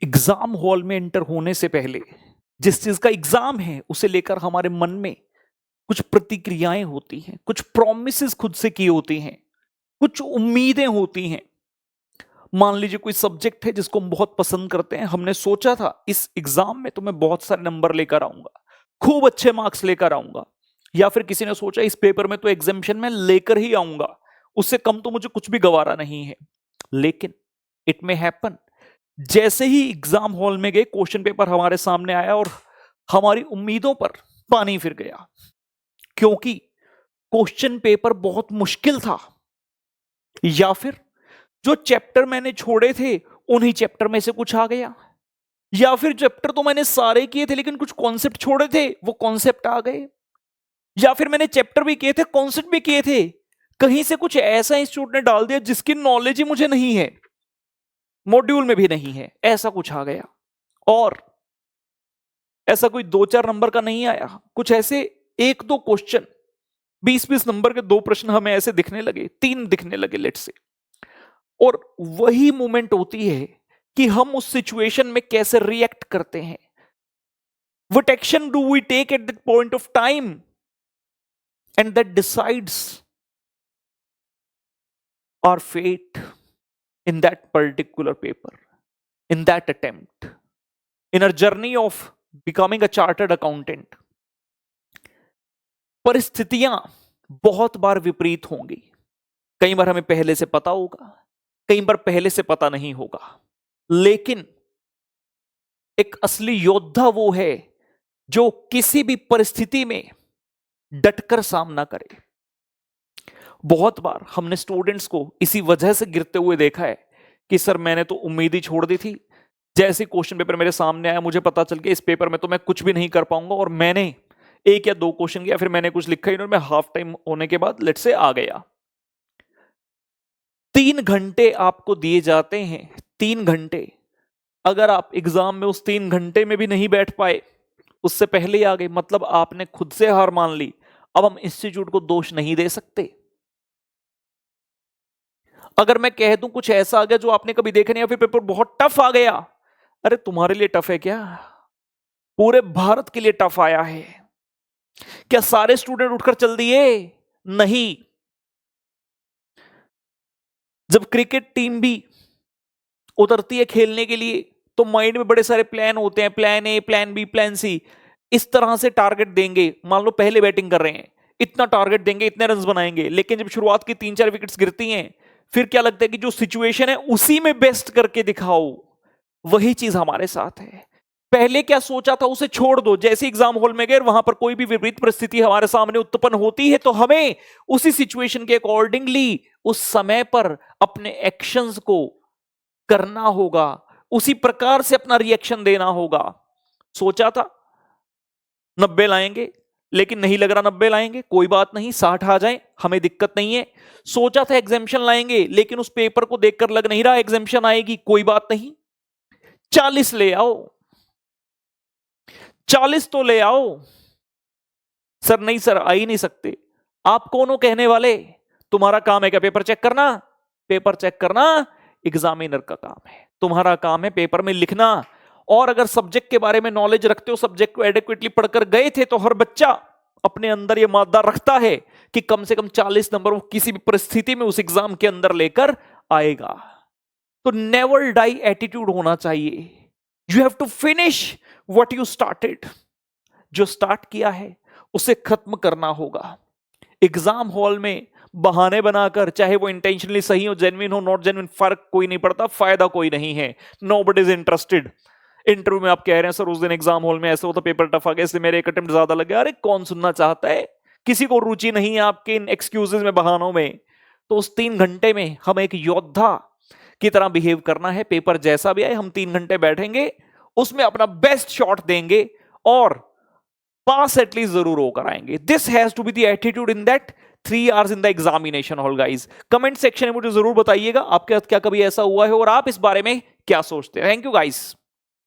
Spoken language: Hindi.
एग्जाम हॉल में एंटर होने से पहले जिस चीज का एग्जाम है उसे लेकर हमारे मन में कुछ प्रतिक्रियाएं होती हैं, कुछ प्रॉमिसेस खुद से की होती हैं, कुछ उम्मीदें होती हैं। मान लीजिए कोई सब्जेक्ट है जिसको हम बहुत पसंद करते हैं, हमने सोचा था इस एग्जाम में तो मैं बहुत सारे नंबर लेकर आऊंगा, खूब अच्छे मार्क्स लेकर आऊंगा। या फिर किसी ने सोचा इस पेपर में तो एग्जामिशन में लेकर ही आऊंगा, उससे कम तो मुझे कुछ भी गवारा नहीं है। लेकिन इट मे हैपन, जैसे ही एग्जाम हॉल में गए क्वेश्चन पेपर हमारे सामने आया और हमारी उम्मीदों पर पानी फिर गया, क्योंकि क्वेश्चन पेपर बहुत मुश्किल था। या फिर जो चैप्टर मैंने छोड़े थे उन्हीं चैप्टर में से कुछ आ गया, या फिर चैप्टर तो मैंने सारे किए थे लेकिन कुछ कॉन्सेप्ट छोड़े थे वो कॉन्सेप्ट आ गए, या फिर मैंने चैप्टर भी किए थे कॉन्सेप्ट भी किए थे, कहीं से कुछ ऐसा इंस्टीट्यूट ने डाल दिया जिसकी नॉलेज ही मुझे नहीं है, मॉड्यूल में भी नहीं है, ऐसा कुछ आ गया। और ऐसा कोई 2-4 नंबर का नहीं आया, कुछ ऐसे 1-2 क्वेश्चन 20-20 नंबर के 2 प्रश्न हमें ऐसे दिखने लगे, 3 दिखने लगे लेट से। और वही मोमेंट होती है कि हम उस सिचुएशन में कैसे रिएक्ट करते हैं। What action do we take at that point of time? And that decides our fate in that particular paper, in that attempt, in our journey of becoming a chartered accountant. परिस्थितियां बहुत बार विपरीत होंगी। कई बार हमें पहले से पता होगा, कई बार पहले से पता नहीं होगा, लेकिन एक असली योद्धा वो है जो किसी भी परिस्थिति में डटकर सामना करे। बहुत बार हमने स्टूडेंट्स को इसी वजह से गिरते हुए देखा है कि सर मैंने तो उम्मीद ही छोड़ दी थी, जैसे क्वेश्चन पेपर मेरे सामने आया मुझे पता चल गया इस पेपर में तो मैं कुछ भी नहीं कर पाऊंगा, और मैंने 1 या 2 क्वेश्चन किया, फिर मैंने कुछ लिखा ही नहीं और मैं हाफ टाइम होने के बाद लेट से आ गया। 3 घंटे आपको दिए जाते हैं, 3 घंटे। अगर आप एग्जाम में उस 3 घंटे में भी नहीं बैठ पाए, उससे पहले ही आ गए, मतलब आपने खुद से हार मान ली। अब हम इंस्टीट्यूट को दोष नहीं दे सकते। अगर मैं कह दूं कुछ ऐसा आ गया जो आपने कभी देखा नहीं, या फिर पेपर बहुत टफ आ गया, अरे तुम्हारे लिए टफ है क्या? पूरे भारत के लिए टफ आया है। क्या सारे स्टूडेंट उठकर चल दिए? नहीं। जब क्रिकेट टीम भी उतरती है खेलने के लिए तो माइंड में बड़े सारे प्लान होते हैं, plan A, plan B, plan C. इस तरह से टारगेट देंगे, मान लो पहले बैटिंग कर रहे हैं, इतना टारगेट देंगे, इतने रन बनाएंगे, लेकिन जब शुरुआत की 3-4 विकेट्स गिरती हैं, फिर क्या लगता है कि जो सिचुएशन है उसी में बेस्ट करके दिखाओ। वही चीज हमारे साथ है। पहले क्या सोचा था उसे छोड़ दो, जैसे एग्जाम हॉल में गए वहां पर कोई भी विपरीत परिस्थिति हमारे सामने उत्पन्न होती है तो हमें उसी सिचुएशन के अकॉर्डिंगली उस समय पर अपने एक्शंस को करना होगा, उसी प्रकार से अपना रिएक्शन देना होगा। सोचा था 90 लाएंगे लेकिन नहीं लग रहा 90 लाएंगे, कोई बात नहीं, 60 आ जाए हमें दिक्कत नहीं है। सोचा था एग्जामिशन लाएंगे लेकिन उस पेपर को देखकर लग नहीं रहा एग्जामिशन आएगी, कोई बात नहीं, 40 ले आओ, 40 तो ले आओ। सर नहीं सर आ ही नहीं सकते। आप कौन हो कहने वाले? तुम्हारा काम है क्या पेपर चेक करना? पेपर चेक करना एग्जामिनर का काम है, तुम्हारा काम है पेपर में लिखना। और अगर सब्जेक्ट के बारे में नॉलेज रखते हो, सब्जेक्ट को एडिक्वेटली पढ़कर गए थे, तो हर बच्चा अपने अंदर यह मादा रखता है कि कम से कम 40 नंबर वो किसी भी परिस्थिति में उस एग्जाम के अंदर लेकर आएगा। तो नेवर डाई एटीट्यूड होना चाहिए। You have to finish what you started. जो स्टार्ट किया है उसे खत्म करना होगा। एग्जाम हॉल में बहाने बनाकर, चाहे वो इंटेंशनली सही हो, जेन्युइन हो, नॉट जेन्युइन, फर्क कोई नहीं पड़ता, फायदा कोई नहीं है। Nobody is interested. इंटरव्यू में आप कह रहे हैं सर उस दिन एग्जाम हॉल में ऐसा होता, पेपर टफ आ गया इसलिए मेरे 1 अटेम्प्ट ज्यादा लग गया, अरे कौन सुनना चाहता है? किसी को रुचि नहीं है आपके इन एक्सक्यूजेज में, बहानों में। तो उस 3 घंटे में हमें एक योद्धा की तरह बिहेव करना है। पेपर जैसा भी आए हम 3 घंटे बैठेंगे, उसमें अपना बेस्ट शॉट देंगे और पास एटलीस्ट जरूर होकर आएंगे। This has to be the attitude in that 3 hours in the examination hall guys. Comment section में मुझे जरूर बताइएगा आपके साथ क्या कभी ऐसा हुआ है और आप इस बारे में क्या सोचते हैं। Thank you guys.